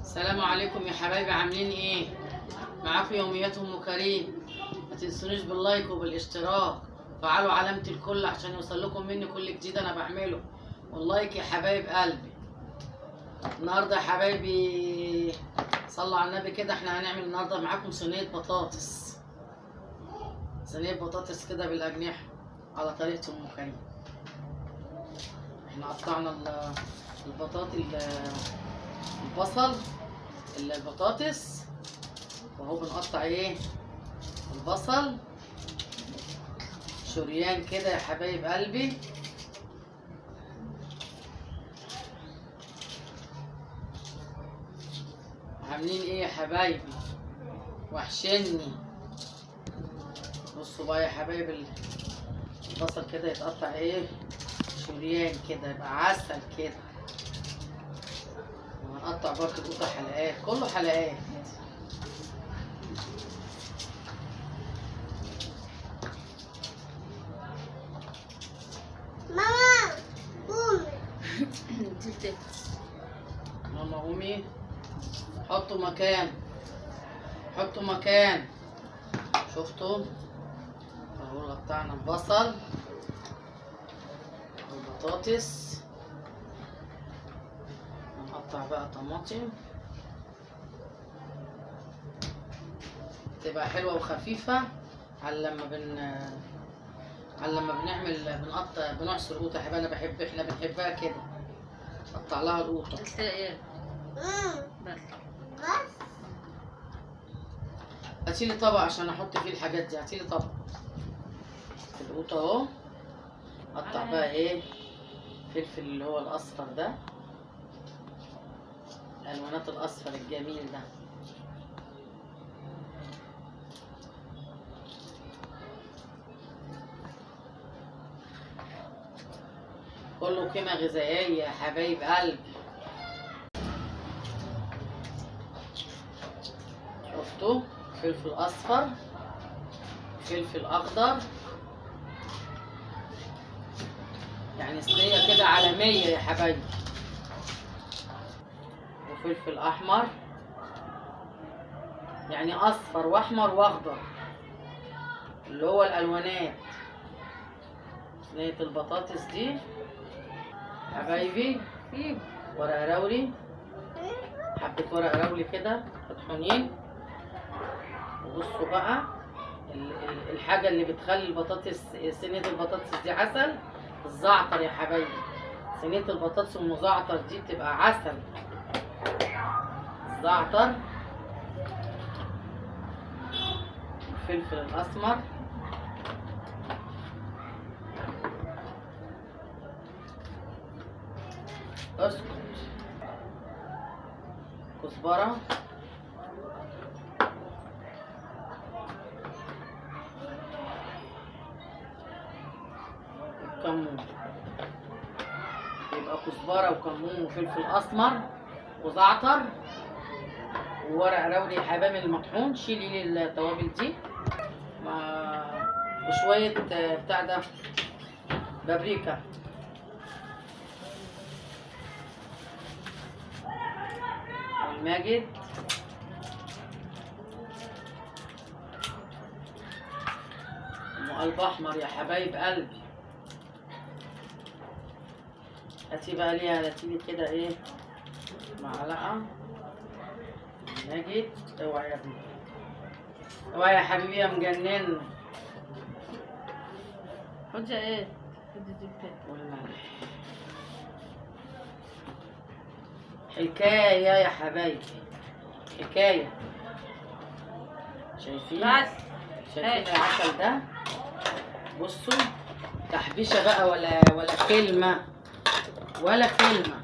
السلام عليكم يا حبايبي، عاملين ايه؟ معاكم يوميات ام كريم. ما تنسونيش باللايك وبالاشتراك، فعلوا علامة الكل عشان يوصل لكم مني كل جديد انا بعمله. واللايك يا حبايب قلبي. النهارده يا حبايبي صلوا على النبي كده، احنا هنعمل النهارده معاكم صينية بطاطس. صينية بطاطس كده بالاجنحة على طريقة ام كريم. احنا قطعنا البصل، البطاطس، وهو بنقطع ايه البصل شريان كده يا حبايب قلبي. عاملين ايه يا حبايبي؟ وحشني. بصوا بقى يا حبايب، البصل كده يتقطع ايه شريان كده يبقى عسل كده. وهنقطع برضه القطع حلقات، كله حلقات. ماما قومي. ماما قومي. حطوا مكان، حطوا مكان. شفتوا اهو قطعنا البصل والبطاطس. هنقطع بقى طماطم تبقى حلوه وخفيفه على لما بنقطع بنعصر قوطه. احنا بنحبها كده. قطع لها القوطه. بس هاتيلي طبق عشان احط فيه الحاجات دي. هاتيلي طبق. القوطه اهو. قطع بقى ايه فلفل اللي هو الاصفر ده، الالوانات الاصفر الجميل ده. كله قيمة غذائية يا حبايب قلبي. شفتوا فلفل اصفر، فلفل اخضر، يعني صينية كده عالمية يا حبايبي. وفلفل احمر، يعني اصفر واحمر واخضر اللي هو الالوانات. صينية البطاطس دي حبايبي في ورق راولي، حبة ورق راولي كده مطحونين. وبصوا بقى الحاجة اللي بتخلي البطاطس، صينية البطاطس دي عسل، الزعتر يا حبايبي. صينية البطاطس المزعتر دي بتبقى عسل. الزعتر، الفلفل الأسمر، اسكت، كزبرة، كمون. يبقى كزبرة وكمون وفلفل أسمر وزعتر وورق راولي حبام المطحون. شيلي لي التوابل دي وشوية بتاع ده بابريكا. ماجد، قلب احمر يا حبايب قلبي. هاتي بقى ليها، هاتيلي كده ايه معلقه ماجد. اوعي يا ابني، اوعي يا حبيبي يا مجنن. حطي ايه؟ والملح. حكايه يا حبايبي، حكايه. شايفين العسل ده؟ بصوا تحبيشه بقى ولا كلمه، ولا كلمه.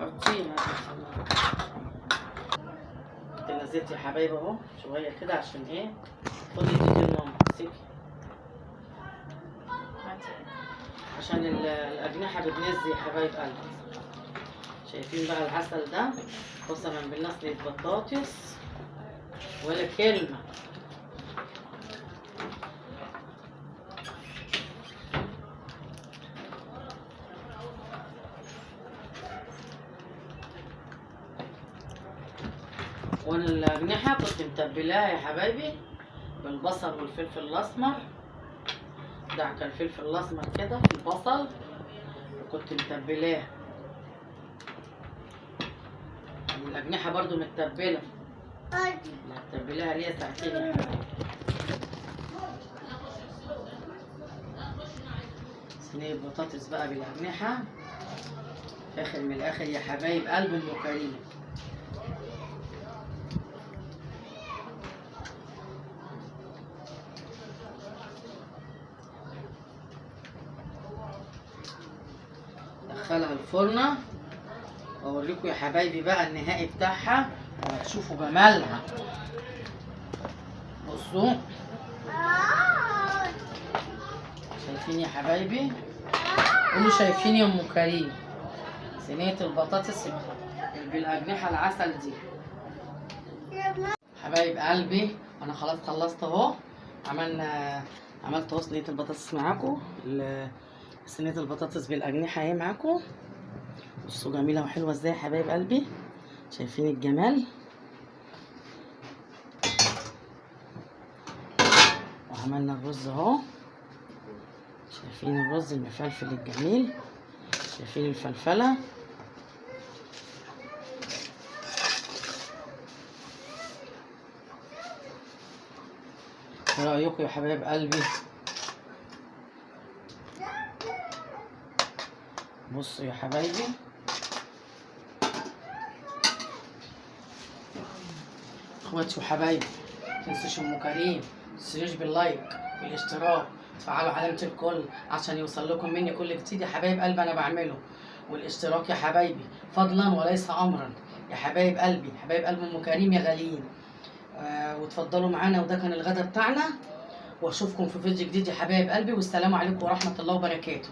حطينا زيت يا حبايبي اهو شويه كده. عشان ايه؟ خدي دي لماما امسكي، عشان الاجنحه بتنزل يا حبايب قلبي. شايفين بقى العسل ده؟ قسما بالله صينية بطاطس ولا كلمه. والأجنحة كنت متبلاها يا حبايبي بالبصل والفلفل الأسمر. دعك الفلفل الأسمر كده في البصل وكنت متبلاه. الأجنحة برضو متبلة، متبلاها ليا ساعتين يا حبايبي. صينية بطاطس بقى بالأجنحة فاخر من الآخر يا حبايب قلب أم كريم. دخلها الفرنة واوريكم يا حبايبي بقى النهائي بتاعها وهتشوفوا جمالها. بصوا شايفين يا حبايبي؟ قولوا شايفين يا ام كريم صينية البطاطس بالاجنحة العسل دي. حبايب قلبي انا خلاص خلصت اهو. عملت اهو صينية البطاطس معاكم. صينية البطاطس بالاجنحة اهي معاكم. بصوا جميلة وحلوة ازاي يا حبايب قلبي، شايفين الجمال. وعملنا الرز اهو، شايفين الرز المفلفل الجميل، شايفين الفلفلة. ايه رأيكم يا حبايب قلبي؟ بصوا يا حبايبي اخواتي وحبايبي، متنسوش ام كريم متنسوش باللايك والاشتراك وتفعلوا علامة الكل عشان يوصل لكم مني كل جديد يا حبايب قلبي انا بعمله. والاشتراك يا حبايبي فضلا وليس امرا يا حبايب قلبي، حبايب قلب ام كريم يا غاليين. وتفضلوا معانا. وده كان الغدا بتاعنا، واشوفكم في فيديو جديد يا حبايب قلبي، والسلام عليكم ورحمة الله وبركاته.